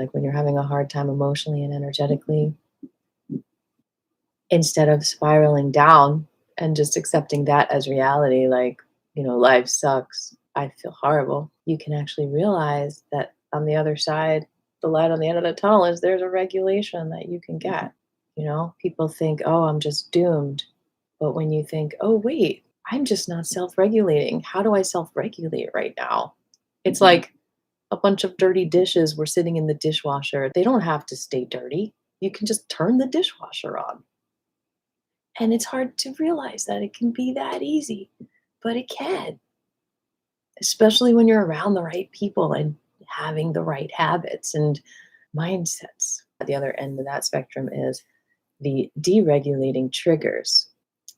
Like when you're having a hard time emotionally and energetically, instead of spiraling down and just accepting that as reality, like, life sucks, I feel horrible, you can actually realize that on the other side, the light on the end of the tunnel is there's a regulation that you can get. People think, oh, I'm just doomed. But when you think, oh, wait, I'm just not self regulating. How do I self regulate right now? It's like a bunch of dirty dishes were sitting in the dishwasher. They don't have to stay dirty. You can just turn the dishwasher on. And it's hard to realize that it can be that easy, but it can, especially when you're around the right people and having the right habits and mindsets. At the other end of that spectrum is the deregulating triggers.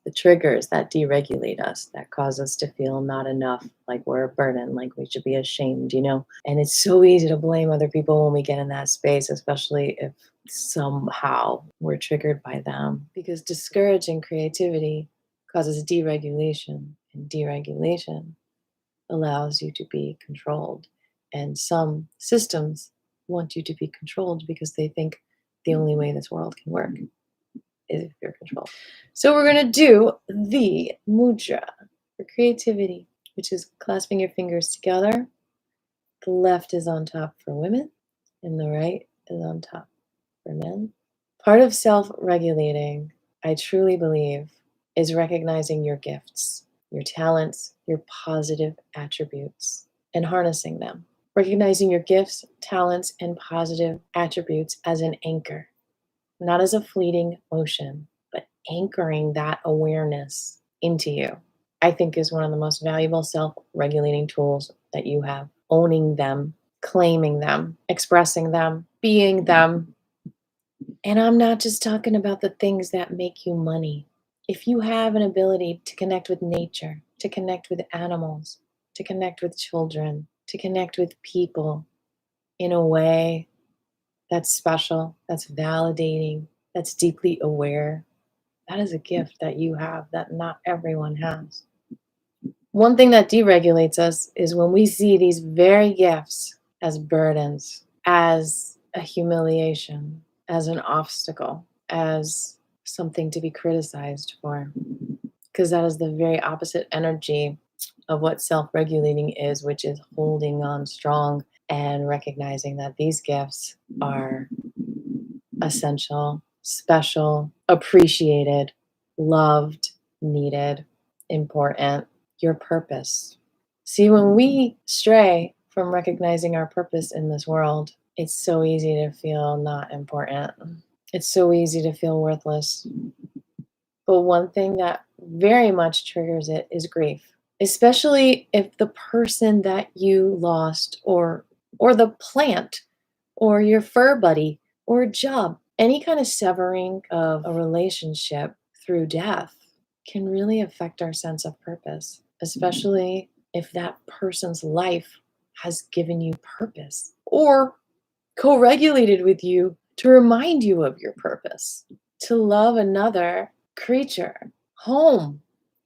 The triggers that deregulate us, that cause us to feel not enough, like we're a burden, like we should be ashamed. And it's so easy to blame other people when we get in that space, especially if somehow we're triggered by them. Because discouraging creativity causes deregulation, and deregulation allows you to be controlled. And some systems want you to be controlled because they think the only way this world can work is if you're controlled. So we're going to do the mudra for creativity, which is clasping your fingers together. The left is on top for women, and the right is on top for men. Part of self-regulating, I truly believe, is recognizing your gifts, your talents, your positive attributes, and harnessing them. Recognizing your gifts, talents, and positive attributes as an anchor, not as a fleeting motion, but anchoring that awareness into you, I think is one of the most valuable self-regulating tools that you have. Owning them, claiming them, expressing them, being them. And I'm not just talking about the things that make you money. If you have an ability to connect with nature, to connect with animals, to connect with children, to connect with people in a way that's special, that's validating, that's deeply aware, that is a gift that you have that not everyone has. One thing that deregulates us is when we see these very gifts as burdens, as a humiliation, as an obstacle, as something to be criticized for. Because that is the very opposite energy of what self-regulating is, which is holding on strong and recognizing that these gifts are essential, special, appreciated, loved, needed, important. Your purpose. See, when we stray from recognizing our purpose in this world, it's so easy to feel not important. It's so easy to feel worthless. But one thing that very much triggers it is grief, especially if the person that you lost or the plant or your fur buddy or job, any kind of severing of a relationship through death can really affect our sense of purpose, especially if that person's life has given you purpose or co-regulated with you to remind you of your purpose. To love another creature, home.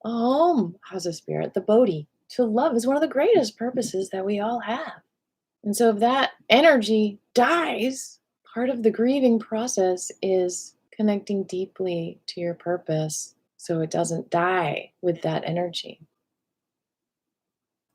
A home has a spirit, the Bodhi. To love is one of the greatest purposes that we all have. And so if that energy dies, part of the grieving process is connecting deeply to your purpose so it doesn't die with that energy.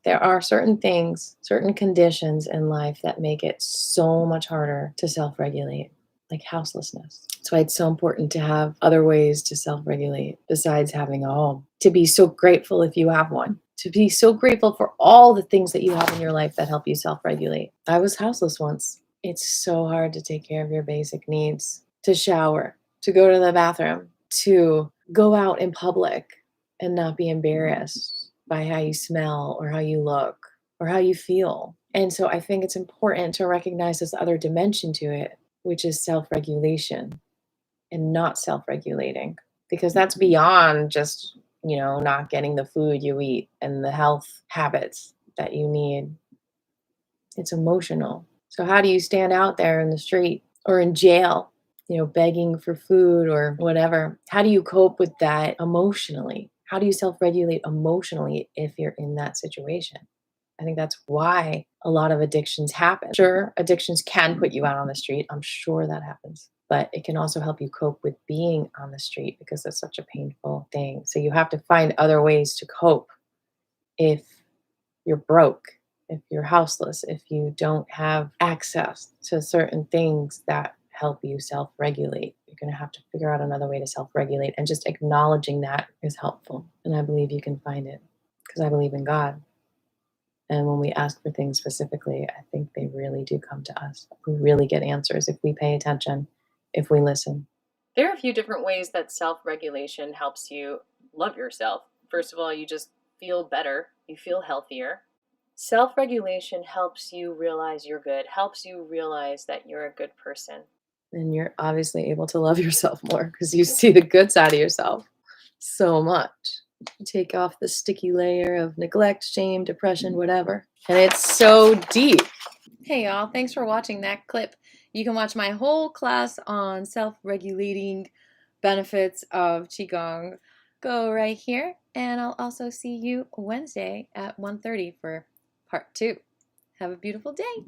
There are certain things, certain conditions in life that make it so much harder to self-regulate, like houselessness. That's why it's so important to have other ways to self-regulate besides having a home. To be so grateful if you have one. To be so grateful for all the things that you have in your life that help you self-regulate. I was houseless once. It's so hard to take care of your basic needs. To shower, to go to the bathroom, to go out in public and not be embarrassed by how you smell or how you look or how you feel. And so I think it's important to recognize this other dimension to it, which is self-regulation and not self-regulating, because that's beyond just, not getting the food you eat and the health habits that you need. It's emotional. So how do you stand out there in the street or in jail, begging for food or whatever? How do you cope with that emotionally? How do you self-regulate emotionally if you're in that situation? I think that's why a lot of addictions happen. Sure, addictions can put you out on the street. I'm sure that happens. But it can also help you cope with being on the street because it's such a painful thing. So you have to find other ways to cope if you're broke, if you're houseless, if you don't have access to certain things that help you self regulate. You're going to have to figure out another way to self regulate. And just acknowledging that is helpful. And I believe you can find it because I believe in God. And when we ask for things specifically, I think they really do come to us. We really get answers if we pay attention, if we listen. There are a few different ways that self regulation helps you love yourself. First of all, you just feel better, you feel healthier. Self regulation helps you realize you're good, helps you realize that you're a good person. And you're obviously able to love yourself more because you see the good side of yourself so much. You take off the sticky layer of neglect, shame, depression, whatever. And it's so deep. Hey, y'all. Thanks for watching that clip. You can watch my whole class on self regulating benefits of Qigong. Go right here. And I'll also see you Wednesday at 1:30 for part 2. Have a beautiful day.